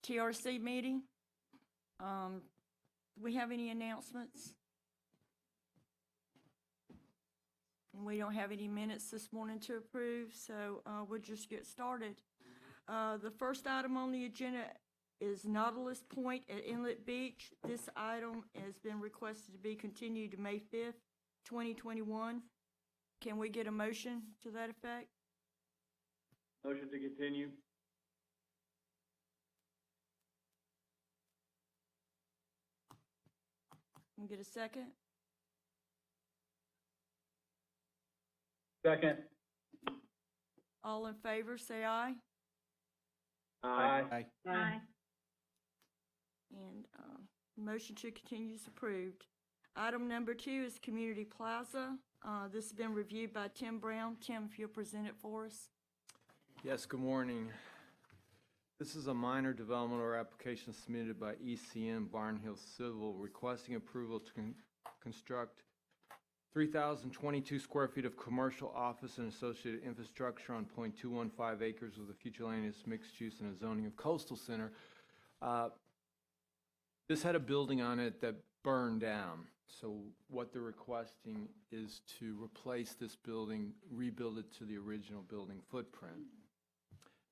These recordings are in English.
TRC meeting. Do we have any announcements? And we don't have any minutes this morning to approve, so we'll just get started. The first item on the agenda is Nautilus Pointe at Inlet Beach. This item has been requested to be continued to May 5th, 2021. Can we get a motion to that effect? Motion to continue. Can we get a second? Second. All in favor, say aye. Aye. Aye. And motion to continue is approved. Item number 2 is Community Plaza. This has been reviewed by Tim Brown. Tim, if you'll present it for us. Yes, good morning. This is a minor development or application submitted by ECM Barnhill Civil requesting approval to construct 3,022 square feet of commercial office and associated infrastructure on 0.215 acres with a future land use mixed use and a zoning of coastal center. This had a building on it that burned down. So what they're requesting is to replace this building, rebuild it to the original building footprint.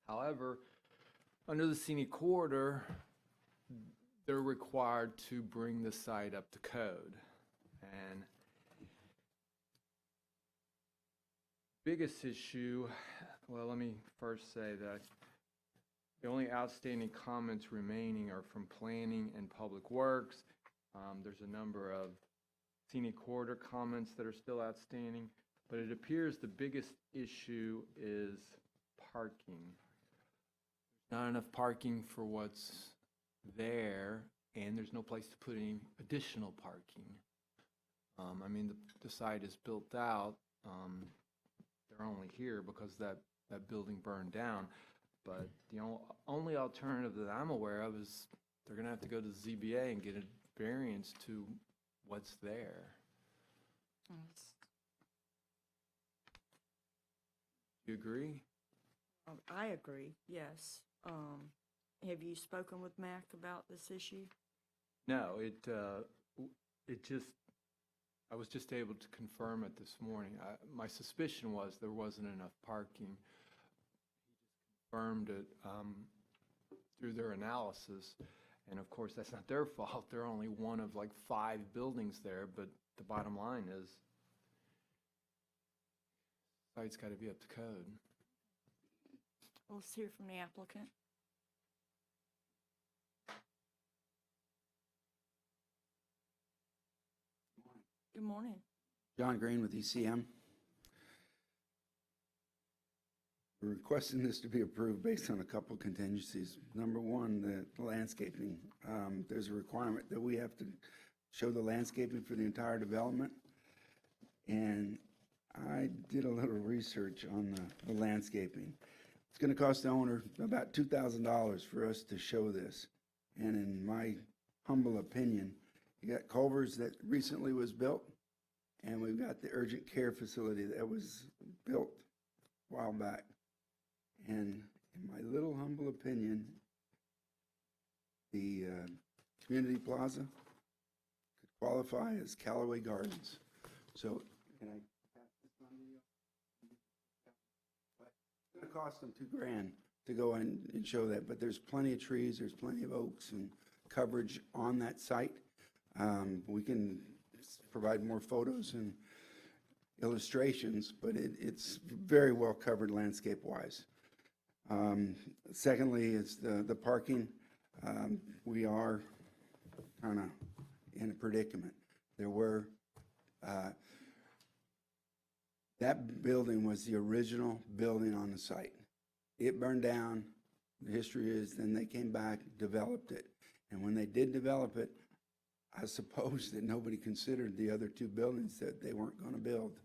However, under the scenic corridor, they're required to bring the site up to code. And biggest issue, well, let me first say that the only outstanding comments remaining are from planning and public works. There's a number of scenic corridor comments that are still outstanding, but it appears the biggest issue is parking. Not enough parking for what's there, and there's no place to put any additional parking. I mean, the site is built out. They're only here because that building burned down. But the only alternative that I'm aware of is they're going to have to go to the ZBA and get a variance to what's there. You agree? I agree, yes. Have you spoken with Mac about this issue? No, I was just able to confirm it this morning. My suspicion was there wasn't enough parking. He just confirmed it through their analysis. And of course, that's not their fault. They're only one of like 5 buildings there. But the bottom line is, the site's got to be up to code. Let's hear from the applicant. Good morning. John Green with ECM. We're requesting this to be approved based on a couple contingencies. Number one, the landscaping. There's a requirement that we have to show the landscaping for the entire development. And I did a little research on the landscaping. It's going to cost the owner about $2,000 for us to show this. And in my humble opinion, you got Culver's that recently was built, and we've got the urgent care facility that was built a while back. And in my little humble opinion, the community plaza could qualify as Callaway Gardens. So can I pass this on to you? It's going to cost them $2,000 to go in and show that, but there's plenty of trees, there's plenty of oaks and coverage on that site. We can provide more photos and illustrations, but it's very well covered landscape-wise. Secondly, is the parking. We are kind of in a predicament. There were, that building was the original building on the site. It burned down. The history is then they came back, developed it. And when they did develop it, I suppose that nobody considered the other 2 buildings that they weren't going to build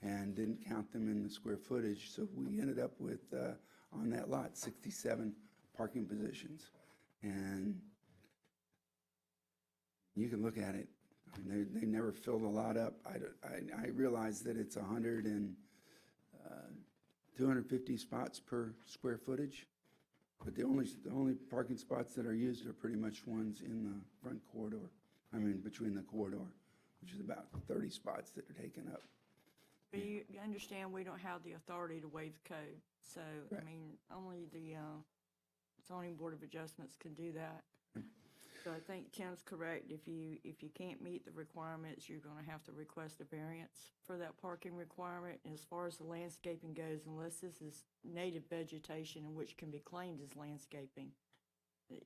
and didn't count them in the square footage. So we ended up with, on that lot, 67 parking positions. And you can look at it. I mean, they never filled a lot up. I realize that it's 250 spots per square footage. But the only parking spots that are used are pretty much ones in the front corridor, between the corridor, which is about 30 spots that are taken up. But you understand we don't have the authority to waive the code, so, I Right. mean, only the zoning board of adjustments can do that. So I think Tim's correct. If you can't meet the requirements, you're gonna have to request a variance for that parking requirement. And as far as the landscaping goes, unless this is native vegetation and which can be claimed as landscaping,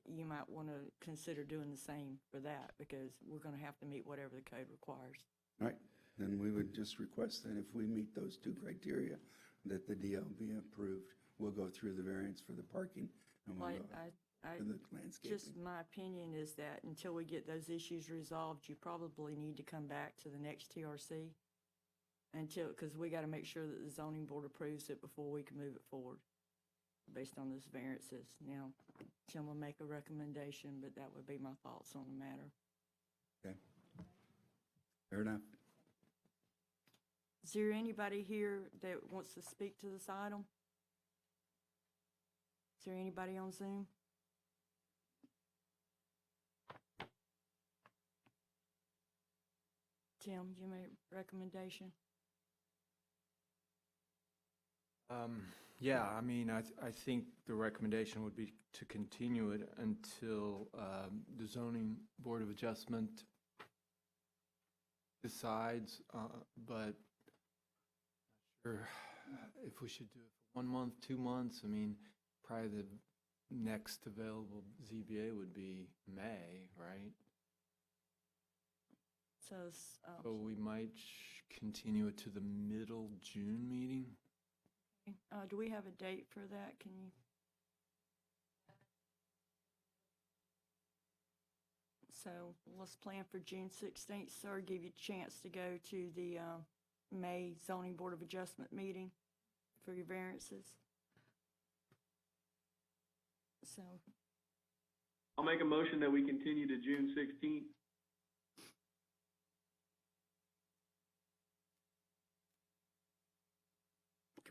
you might wanna consider doing the same for that, because we're gonna have to meet whatever the code requires. Right, then we would just request that if we meet those two criteria, that the DL be approved. We'll go through the variance for the parking and we'll go for the landscaping. Just my opinion is that until we get those issues resolved, you probably need to come back to the next TRC because we gotta make sure that the zoning board approves it before we can move it forward based on those variances. Now, Tim will make a recommendation, but that would be my thoughts on the matter. Okay. Fair enough. Is there anybody here that wants to speak to this item? Is there anybody on Zoom? Tim, you make a recommendation? Yeah, I mean, I think the recommendation would be to continue it until the zoning board of adjustment decides, but sure if we should do it for 1 month, 2 months. I mean, probably the next available ZBA would be May, right? So, So we might continue it to the middle June meeting. do we have a date for that? Can you? So let's plan for June 16th, sir. Give you a chance to go to the May zoning board of adjustment meeting for your variances. So, I'll make a motion that we continue to June 16th.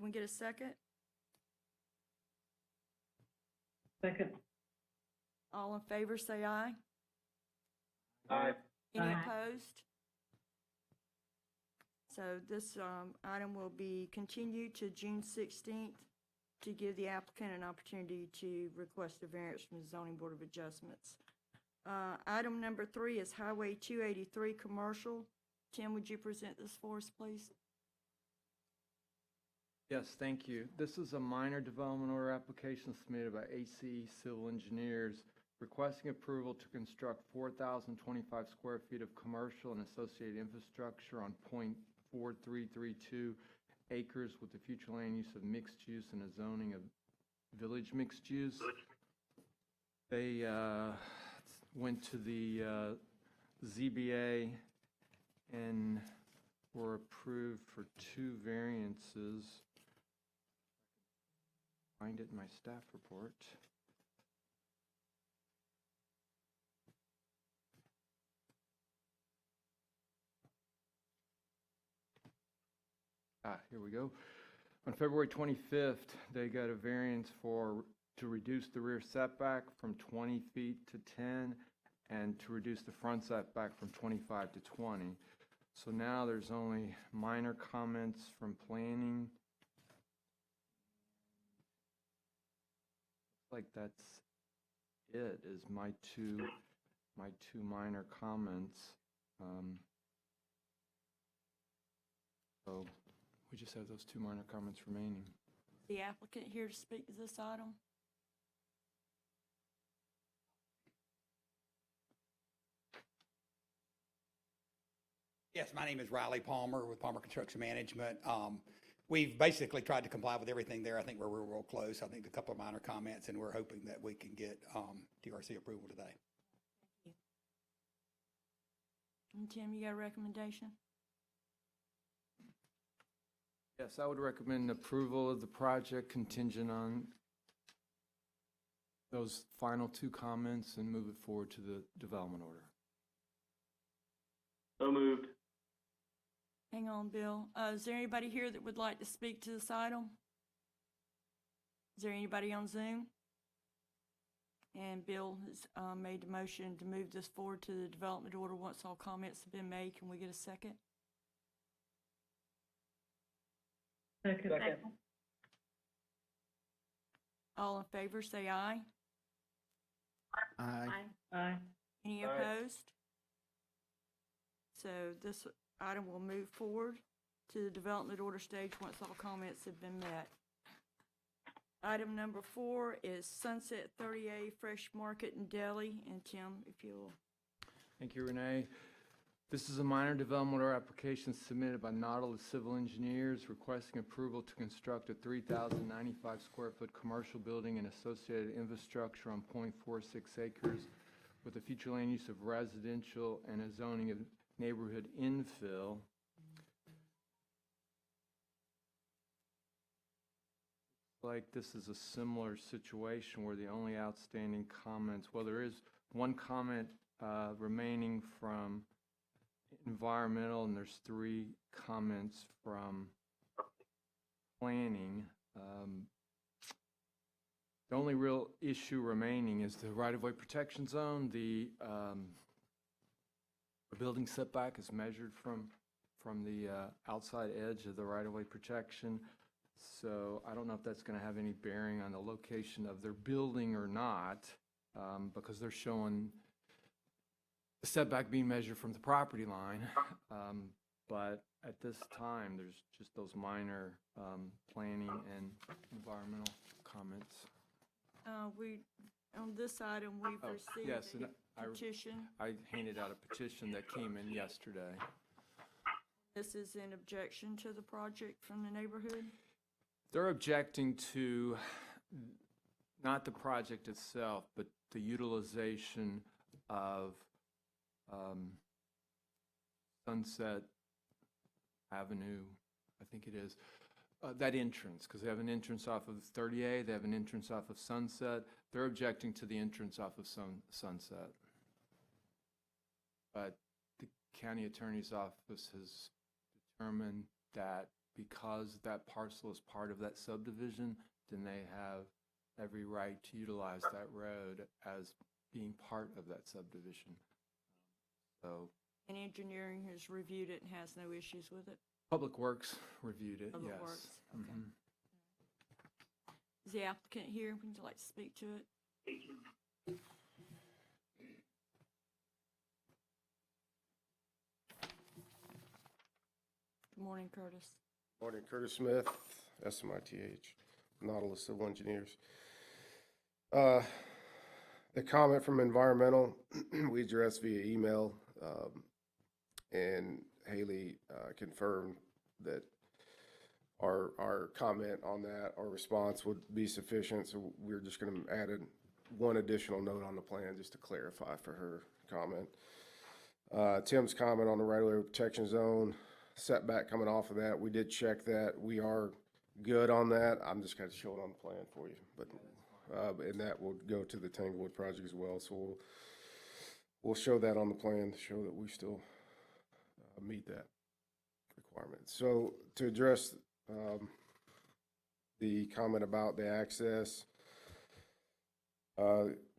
can we get a second? Second. All in favor, say aye. Aye. Any Aye. opposed? So this item will be continued to June 16th to give the applicant an opportunity to request a variance from the Zoning Board of Adjustments. Item number 3 is Highway 283 Commercial. Tim, would you present this for us, please? Yes, thank you. This is a minor development order application submitted by HCE Civil Engineers requesting approval to construct 4,025 square feet of commercial and associated infrastructure on .4332 acres with the future land use of mixed use and a zoning of village mixed use. They went to the ZBA and were approved for 2 variances. Find it in my staff report. Here we go. On February 25th, they got a variance to reduce the rear setback from 20 feet to 10 and to reduce the front setback from 25 to 20. So now there's only minor comments from planning. Like that's it, is my two minor comments. So we just have those 2 minor comments remaining. The applicant here to speak to this item? Yes, my name is Riley Palmer with Palmer Construction Management. We've basically tried to comply with everything there. I think we're real close. I think a couple of minor comments, and we're hoping that we can get TRC approval today. And Tim, you got a recommendation? Yes, I would recommend approval of the project contingent on those final 2 comments and move it forward to the development order. So moved. Hang on, Bill. Is there anybody here that would like to speak to this item? Is there anybody on Zoom? And Bill has made the motion to move this forward to the development order once all comments have been made. Can we get a second? Second. All in favor, say aye. Aye. Aye. Any Aye. opposed? So this item will move forward to the development order stage once all comments have been met. Item number 4 is Sunset 30A Fresh Market and Deli. And Tim, if you'll, Thank you, Renee. This is a minor development order application submitted by Nautilus Civil Engineers requesting approval to construct a 3,095 square foot commercial building and associated infrastructure on .46 acres with a future land use of residential and a zoning of neighborhood infill. Like this is a similar situation where the only outstanding comments, well, there is one comment remaining from environmental, and there's 3 comments from planning. The only real issue remaining is the right-of-way protection zone. The building setback is measured from the outside edge of the right-of-way protection. So I don't know if that's going to have any bearing on the location of their building or not, because they're showing the setback being measured from the property line. But at this time, there's just those minor planning and environmental comments. on this item, we've Oh, received yes, and a petition. I handed out a petition that came in yesterday. This is in objection to the project from the neighborhood. They're objecting to not the project itself, but the utilization of Sunset Avenue, I think it is, that entrance, because they have an entrance off of 30A, they have an entrance off of Sunset. They're objecting to the entrance off of Sunset. But the county attorney's office has determined that because that parcel is part of that subdivision, then they have every right to utilize that road as being part of that subdivision. So And engineering has reviewed it and has no issues with it. Public Works reviewed it, Public yes. Works, okay. Mhm. Is the applicant here? Would you like to speak to it? Good morning, Curtis. Morning, Curtis Smith, SMITH, Nautilus Civil Engineers. The comment from environmental, we addressed via email, and Haley confirmed that our comment on that, our response would be sufficient, so we're just going to add one additional note on the plan just to clarify for her comment. Tim's comment on the right-of-way protection zone, setback coming off of that, we did check that. We are good on that. I'm just going to show it on the plan for you, but and that will go to the Tanglewood project as well. So we'll show that on the plan to show that we still meet that requirement. So to address the comment about the access,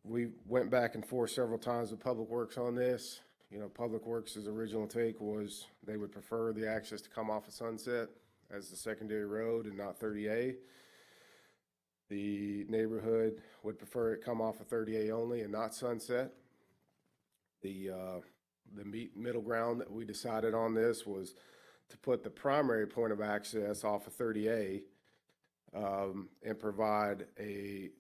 we went back and forth several times with Public Works on this. You know, Public Works' original take was they would prefer the access to come off of Sunset as the secondary road and not 30A. The neighborhood would prefer it come off of 30A only and not Sunset. The middle ground that we decided on this was to put the primary point of access off of 30A and provide a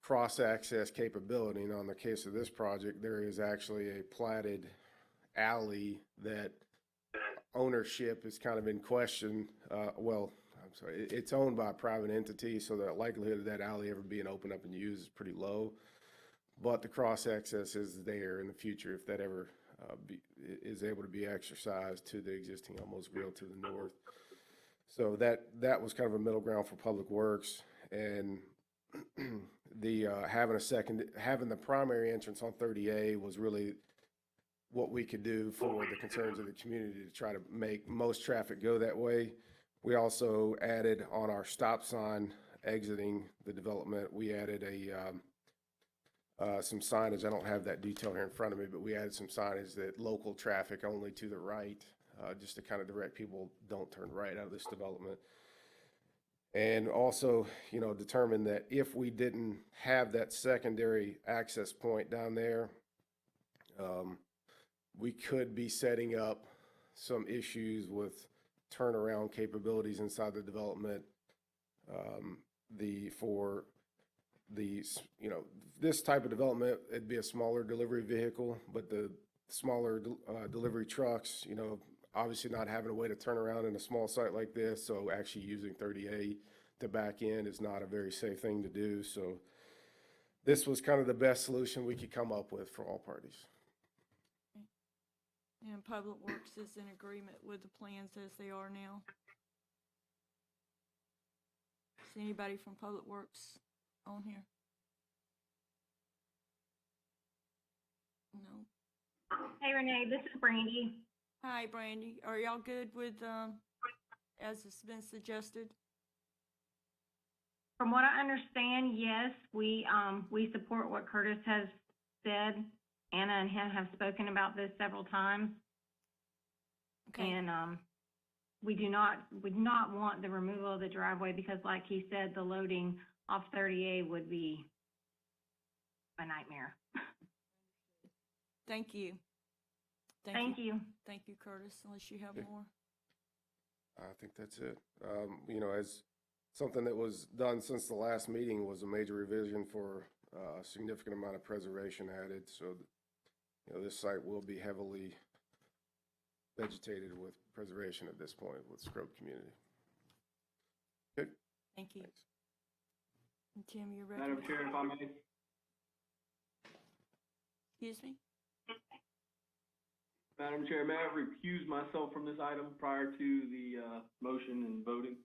cross-access capability. And on the case of this project, there is actually a platted alley that ownership is kind of in question. It's owned by a private entity, so the likelihood of that alley ever being opened up and used is pretty low. But the cross-access is there in the future if that ever is able to be exercised to the existing almost grill to the north. So that was kind of a middle ground for Public Works, and the having the primary entrance on 30A was really what we could do for the concerns of the community to try to make most traffic go that way. We also added on our stop sign exiting the development, we added some signage. I don't have that detail here in front of me, but we added some signage that local traffic only to the right, just to kind of direct people, don't turn right out of this development. And also, you know, determine that if we didn't have that secondary access point down there, we could be setting up some issues with turnaround capabilities inside the development. You know, this type of development, it'd be a smaller delivery vehicle, but the smaller delivery trucks, you know, obviously not having a way to turn around in a small site like this, so actually using 30A to back in is not a very safe thing to do. So this was kind of the best solution we could come up with for all parties. And Public Works is in agreement with the plans as they are now. Is anybody from Public Works on here? No. Hey Renee, this is Brandy. Hi, Brandy. Are y'all good with, as it's been suggested? From what I understand, yes, we support what Curtis has said. Anna and him have spoken about this several times. Okay. And, would not want the removal of the driveway because like he said, the loading off 30A would be a nightmare. Thank you. Thank you. Thank you, Curtis, unless you have Okay. more. I think that's it. You know, as something that was done since the last meeting was a major revision for a significant amount of preservation added. So, you know, this site will be heavily vegetated with preservation at this point with scrub community. Good. Thank you. Thanks. And Tim, your Madam recommendation? Chair, if I may. Excuse me? Madam Chair, may I recuse myself from this item prior to the motion and voting?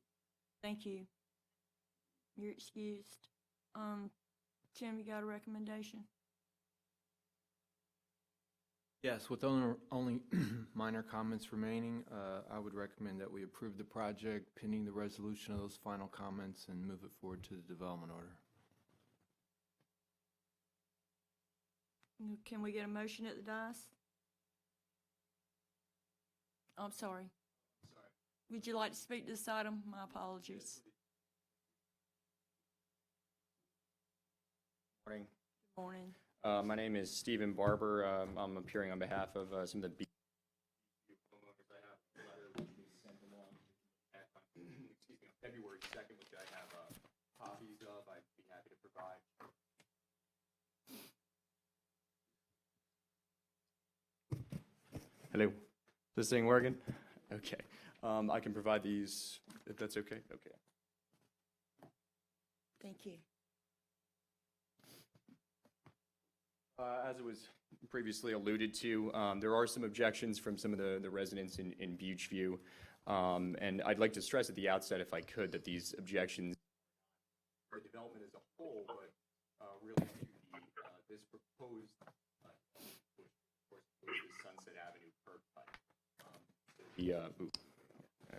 Thank you. You're excused. Tim, you got a recommendation? Yes, with only minor comments remaining, I would recommend that we approve the project pending the resolution of those final comments and move it forward to the development order. Can we get a motion at the dais? I'm sorry. Would you like to speak to this item? My apologies. Morning. Good morning. My name is Stephen Barber. I'm appearing on behalf of some of the beach homeowners. I have a letter which was sent along on February 2nd, which I have copies of. I'd be happy to provide. Hello. Is this thing working? Okay. I can provide these if that's okay. Okay. Thank you. As it was previously alluded to, there are some objections from some of the residents in Beachview. And I'd like to stress at the outset, if I could, that these objections are development as a whole, but really to this proposed, which of course is the Sunset Avenue curb cut.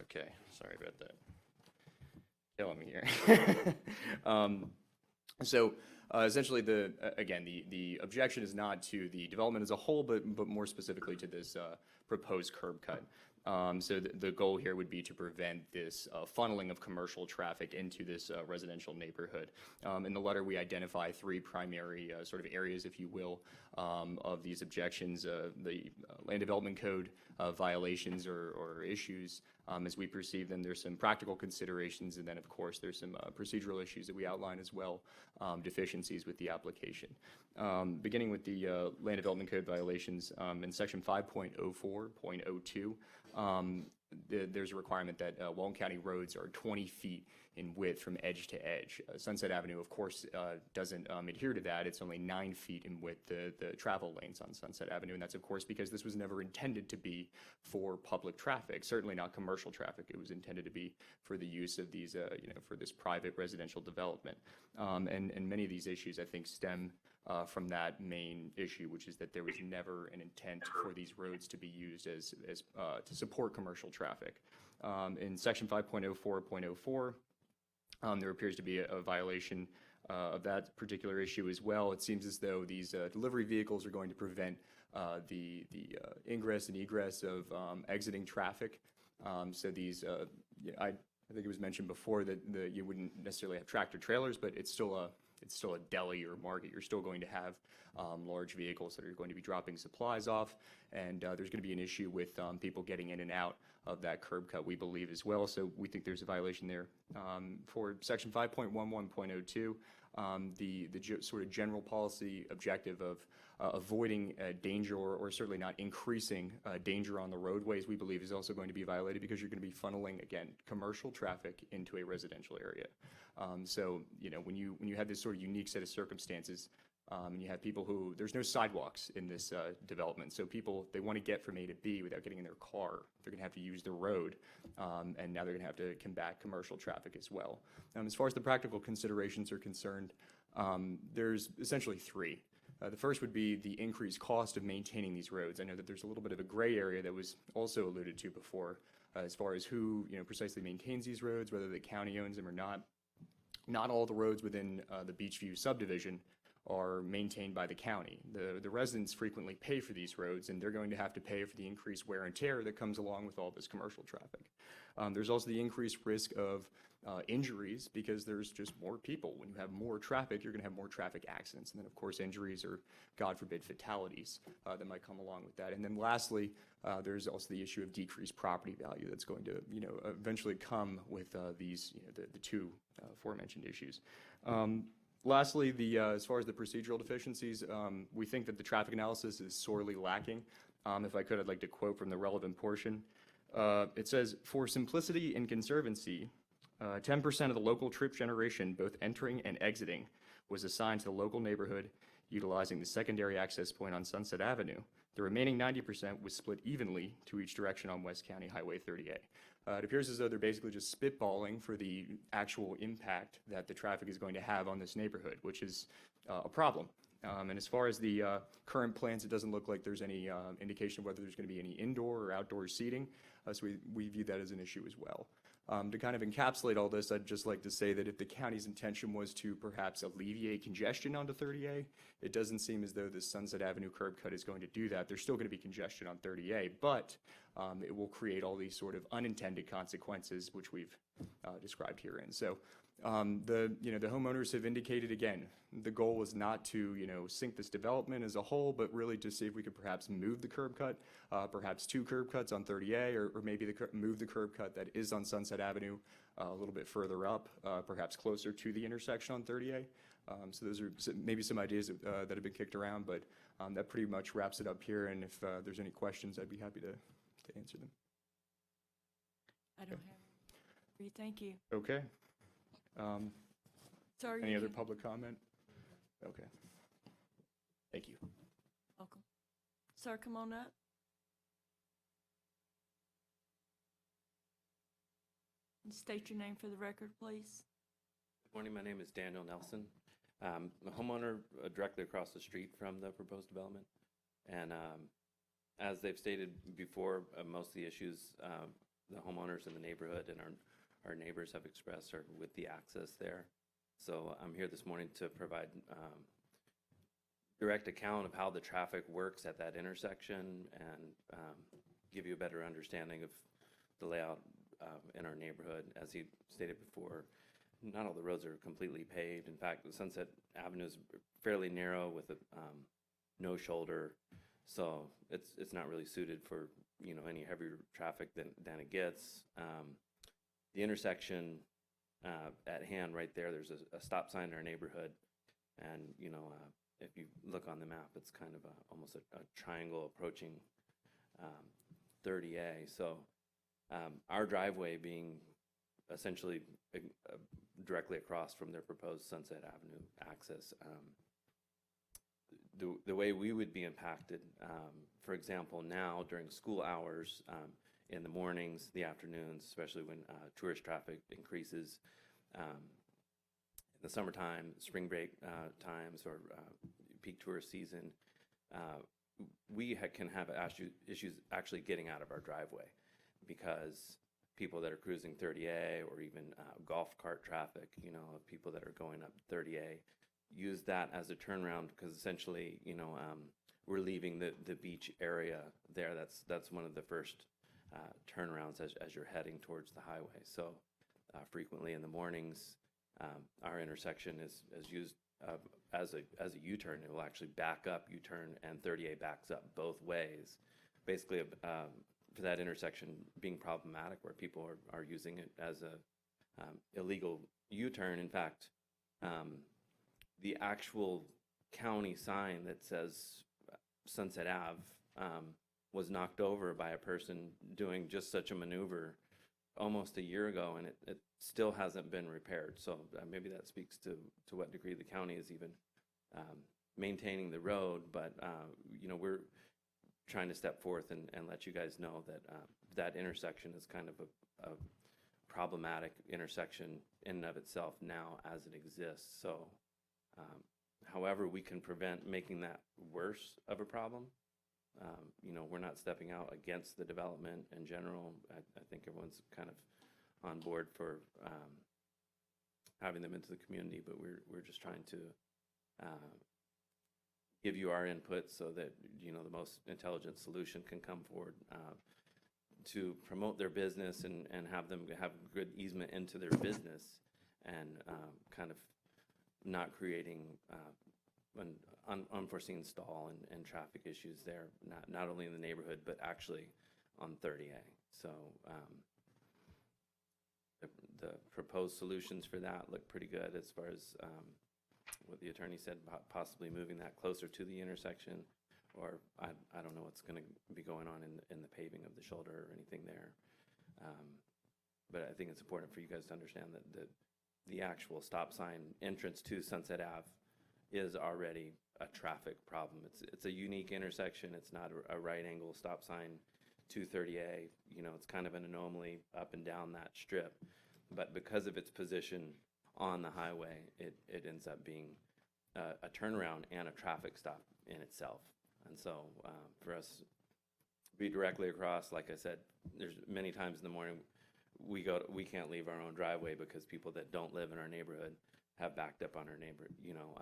Okay, sorry about that. Killing me here. Essentially, the objection is not to the development as a whole, but more specifically to this proposed curb cut. So the goal here would be to prevent this funneling of commercial traffic into this residential neighborhood. In the letter, we identify three primary sort of areas, if you will, of these objections: the land development code violations or issues. As we perceive them, there's some practical considerations, and then of course there's some procedural issues that we outline as well, deficiencies with the application. Beginning with the land development code violations, in section 5.04.02, there's a requirement that Walton County roads are 20 feet in width from edge to edge. Sunset Avenue, of course, doesn't adhere to that. It's only 9 feet in width, the travel lanes on Sunset Avenue, and that's, of course, because this was never intended to be for public traffic, certainly not commercial traffic. It was intended to be for the use of these, for this private residential development. And many of these issues, I think, stem from that main issue, which is that there was never an intent for these roads to be used as to support commercial traffic. In section 5.04.04, there appears to be a violation of that particular issue as well. It seems as though these delivery vehicles are going to prevent the ingress and egress of exiting traffic. So these, I think it was mentioned before that you wouldn't necessarily have tractor trailers, but it's still a deli or market. You're still going to have large vehicles that are going to be dropping supplies off, and there's going to be an issue with people getting in and out of that curb cut, we believe, as well. So we think there's a violation there. For Section 5.11.02, the sort of general policy objective of avoiding danger or certainly not increasing danger on the roadways, we believe is also going to be violated because you're going to be funneling, again, commercial traffic into a residential area. So, you know, when you have this sort of unique set of circumstances, and you have people who, there's no sidewalks in this development, so people, they want to get from A to B without getting in their car. They're going to have to use the road, and now they're going to have to combat commercial traffic as well. As far as the practical considerations are concerned, there's essentially three. The first would be the increased cost of maintaining these roads. I know that there's a little bit of a gray area that was also alluded to before, as far as who, you know, precisely maintains these roads, whether the county owns them or not. Not all the roads within the Beachview subdivision are maintained by the county. The residents frequently pay for these roads, and they're going to have to pay for the increased wear and tear that comes along with all this commercial traffic. There's also the increased risk of injuries because there's just more people. When you have more traffic, you're going to have more traffic accidents. And then, of course, injuries or, God forbid, fatalities that might come along with that. And then lastly, there's also the issue of decreased property value that's going to, you know, eventually come with these, you know, the two aforementioned issues. Lastly, as far as the procedural deficiencies, we think that the traffic analysis is sorely lacking. If I could, I'd like to quote from the relevant portion. It says, "For simplicity and conservancy, 10% of the local trip generation, both entering and exiting, was assigned to the local neighborhood utilizing the secondary access point on Sunset Avenue. The remaining 90% was split evenly to each direction on West County Highway 30A." It appears as though they're basically just spitballing for the actual impact that the traffic is going to have on this neighborhood, which is a problem. And as far as the current plans, it doesn't look like there's any indication of whether there's going to be any indoor or outdoor seating, so we view that as an issue as well. To kind of encapsulate all this, I'd just like to say that if the county's intention was to perhaps alleviate congestion onto 30A, it doesn't seem as though the Sunset Avenue curb cut is going to do that. There's still going to be congestion on 30A, but it will create all these sort of unintended consequences, which we've described herein. So the homeowners have indicated, again, the goal was not to, you know, sink this development as a whole, but really to see if we could perhaps move the curb cut, perhaps two curb cuts on 30A, or maybe move the curb cut that is on Sunset Avenue a little bit further up, perhaps closer to the intersection on 30A. So those are maybe some ideas that have been kicked around, but that pretty much wraps it up here. And if there's any questions, I'd be happy to answer them. I don't have any. Thank you. Okay. Sir, Any you other can- public comment? Okay. Thank you. Welcome. Sir, come on up. And state your name for the record, please. Good morning, my name is Daniel Nelson. I'm a homeowner directly across the street from the proposed development. And as they've stated before, most of the issues the homeowners in the neighborhood and our neighbors have expressed are with the access there. So I'm here this morning to provide direct account of how the traffic works at that intersection and give you a better understanding of the layout in our neighborhood. As he stated before, not all the roads are completely paved. In fact, the Sunset Avenue is fairly narrow with a no shoulder, so it's not really suited for, you know, any heavier traffic than it gets. The intersection at hand right there, there's a stop sign in our neighborhood, and you know, if you look on the map, it's kind of almost a triangle approaching 30A. So our driveway being essentially directly across from their proposed Sunset Avenue access, the way we would be impacted, for example, now during school hours, in the mornings, the afternoons, especially when tourist traffic increases, in the summertime, spring break times, or peak tourist season, we can have issues actually getting out of our driveway, because people that are cruising 30A or even golf cart traffic, you know, of people that are going up 30A, use that as a turnaround because essentially, you know, we're leaving the beach area there. That's one of the first turnarounds as you're heading towards the highway. So frequently in the mornings, our intersection is used as a U-turn. It will actually back up, U-turn, and 30A backs up both ways. Basically, for that intersection being problematic where people are using it as a illegal U-turn. In fact, the actual county sign that says Sunset Ave was knocked over by a person doing just such a maneuver almost a year ago, and it still hasn't been repaired. So maybe that speaks to what degree the county is even maintaining the road. But you know, we're trying to step forth and let you guys know that that intersection is kind of a problematic intersection in and of itself now as it exists. So however we can prevent making that worse of a problem, you know, we're not stepping out against the development in general. I think everyone's kind of on board for having them into the community, but we're just trying to give you our input so that, you know, the most intelligent solution can come forward to promote their business and have them have good easement into their business and kind of not creating an unforeseen stall and traffic issues there, not only in the neighborhood, but actually on 30A. So the proposed solutions for that look pretty good as far as what the attorney said about possibly moving that closer to the intersection, or I don't know what's going to be going on in the paving of the shoulder or anything there. But I think it's important for you guys to understand that the actual stop sign entrance to Sunset Ave is already a traffic problem. It's a unique intersection. It's not a right angle stop sign to 30A. You know, it's kind of an anomaly up and down that strip. But because of its position on the highway, it ends up being a turnaround and a traffic stop in itself. And so for us to be directly across, like I said, there's many times in the morning we can't leave our own driveway because people that don't live in our neighborhood have backed up on our neighbor, you know,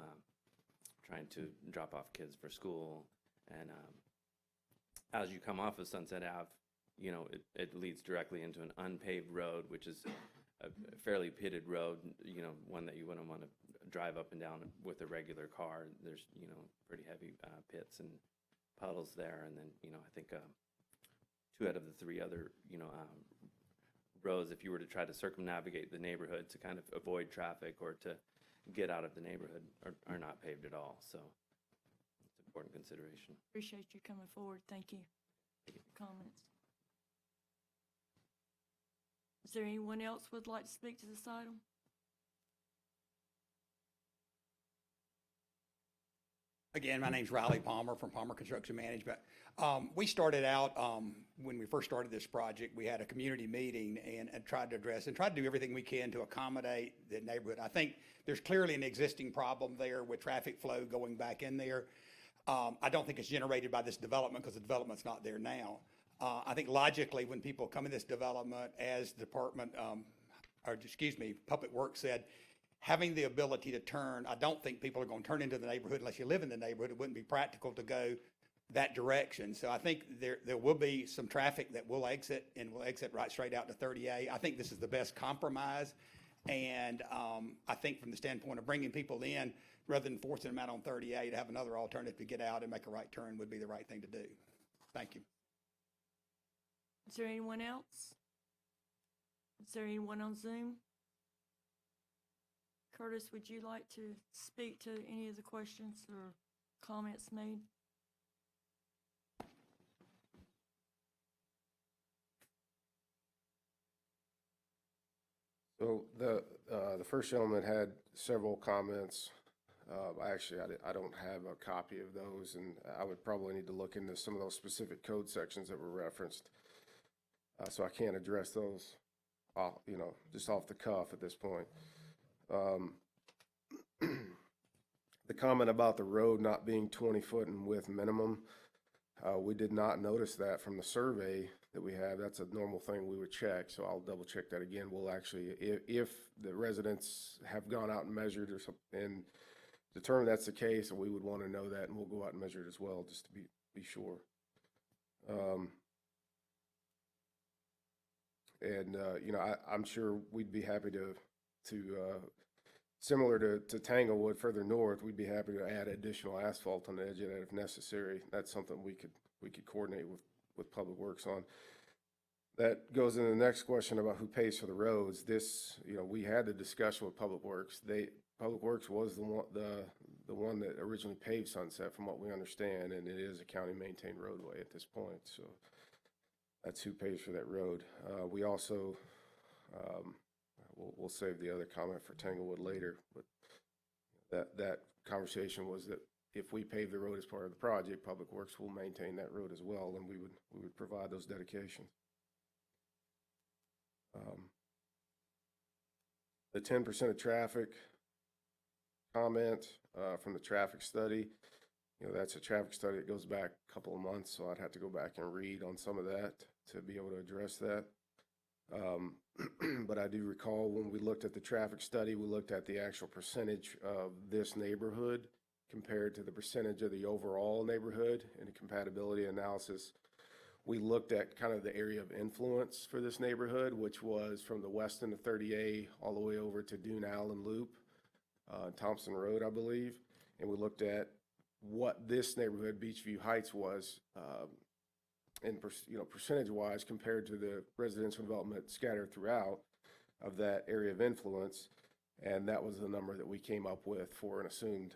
trying to drop off kids for school. And as you come off of Sunset Ave, you know, it leads directly into an unpaved road, which is a fairly pitted road, you know, one that you wouldn't want to drive up and down with a regular car. There's, you know, pretty heavy pits and puddles there. And then, you know, I think 2 out of the 3 other, you know, roads, if you were to try to circumnavigate the neighborhood to kind of avoid traffic or to get out of the neighborhood are not paved at all. So it's an important consideration. Appreciate you coming forward. Thank you. Comments? Is there anyone else would like to speak to this item? Again, my name's Riley Palmer from Palmer Construction Management. We started out, when we first started this project, we had a community meeting and tried to address and tried to do everything we can to accommodate the neighborhood. I think there's clearly an existing problem there with traffic flow going back in there. I don't think it's generated by this development because the development's not there now. I think logically, when people come in this development, as Public Works said, having the ability to turn, I don't think people are going to turn into the neighborhood unless you live in the neighborhood. It wouldn't be practical to go that direction. So I think there will be some traffic that will exit and will exit right straight out to 30A. I think this is the best compromise. And I think from the standpoint of bringing people in, rather than forcing them out on 30A, to have another alternative to get out and make a right turn would be the right thing to do. Thank you. Is there anyone else? Is there anyone on Zoom? Curtis, would you like to speak to any of the questions or comments made? So the first gentleman had several comments. Actually, I don't have a copy of those, and I would probably need to look into some of those specific code sections that were referenced. So I can't address those, you know, just off the cuff at this point. The comment about the road not being 20 foot in width minimum, we did not notice that from the survey that we have. That's a normal thing we would check, so I'll double check that again. We'll actually, if the residents have gone out and measured or something, and determined that's the case, and we would want to know that, and we'll go out and measure it as well, just to be sure. I'm sure we'd be happy to similar to Tanglewood further north, we'd be happy to add additional asphalt on the edge of that if necessary. That's something we could coordinate with Public Works on. That goes into the next question about who pays for the roads. This, we had the discussion with Public Works. Public Works was the one that originally paved Sunset, from what we understand, and it is a county-maintained roadway at this point. So that's who pays for that road. We also, we'll save the other comment for Tanglewood later, but that conversation was that if we pave the road as part of the project, Public Works will maintain that road as well, and we would provide those dedications. The 10% of traffic comment from the traffic study, that's a traffic study that goes back a couple of months, so I'd have to go back and read on some of that to be able to address that. But I do recall when we looked at the traffic study, we looked at the actual percentage of this neighborhood compared to the percentage of the overall neighborhood in a compatibility analysis. We looked at kind of the area of influence for this neighborhood, which was from the west end of 30A all the way over to Dune Allen Loop, Thompson Road, I believe. And we looked at what this neighborhood, Beachview Heights, was and percentage-wise compared to the residential development scattered throughout of that area of influence, and that was the number that we came up with for an assumed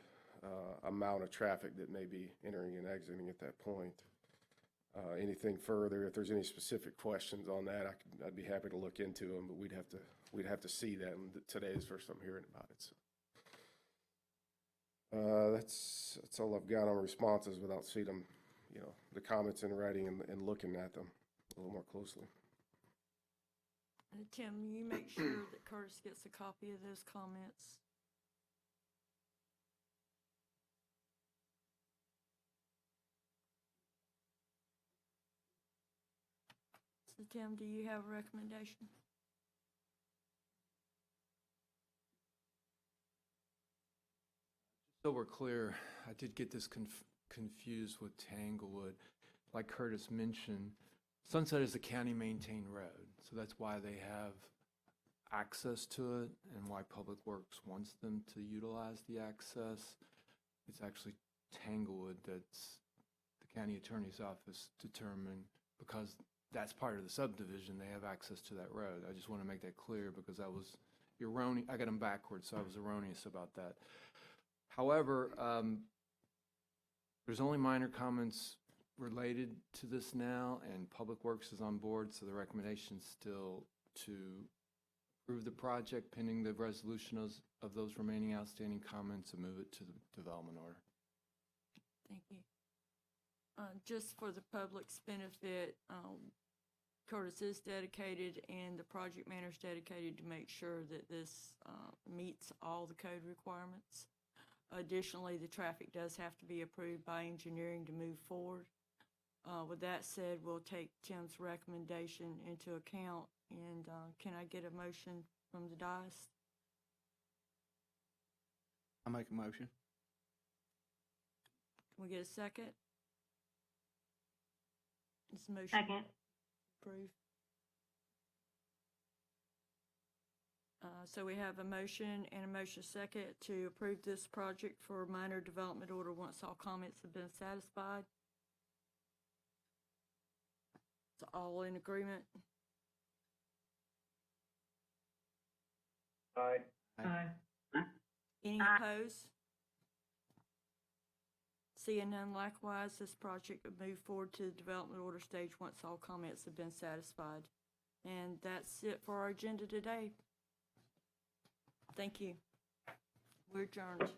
amount of traffic that may be entering and exiting at that point. Anything further, if there's any specific questions on that, I'd be happy to look into them, but we'd have to see that, and today is the first I'm hearing about it. So. That's all I've got on responses without seeing them, the comments in writing and looking at them a little more closely. Tim, you make sure that Curtis gets a copy of those comments. So Tim, do you have a recommendation? So we're clear, I did get this confused with Tanglewood. Like Curtis mentioned, Sunset is a county-maintained road, so that's why they have access to it and why Public Works wants them to utilize the access. It's actually Tanglewood that's the county attorney's office determined, because that's part of the subdivision, they have access to that road. I just want to make that clear because I was erroneous. I got them backwards, so I was erroneous about that. However, there's only minor comments related to this now, and Public Works is on board, so the recommendation is still to approve the project pending the resolution of those remaining outstanding comments and move it to the development order. Thank you. Just for the public's benefit, Curtis is dedicated and the project manager is dedicated to make sure that this meets all the code requirements. Additionally, the traffic does have to be approved by engineering to move forward. With that said, we'll take Tim's recommendation into account, and can I get a motion from the dais? I make a motion. Can we get a second? This motion Second. approved. So we have a motion and a motion second to approve this project for minor development order once all comments have been satisfied. It's all in agreement. Aye. Aye. Any opposed? Seeing none, likewise, this project would move forward to the development order stage once all comments have been satisfied. And that's it for our agenda today. Thank you. We're adjourned.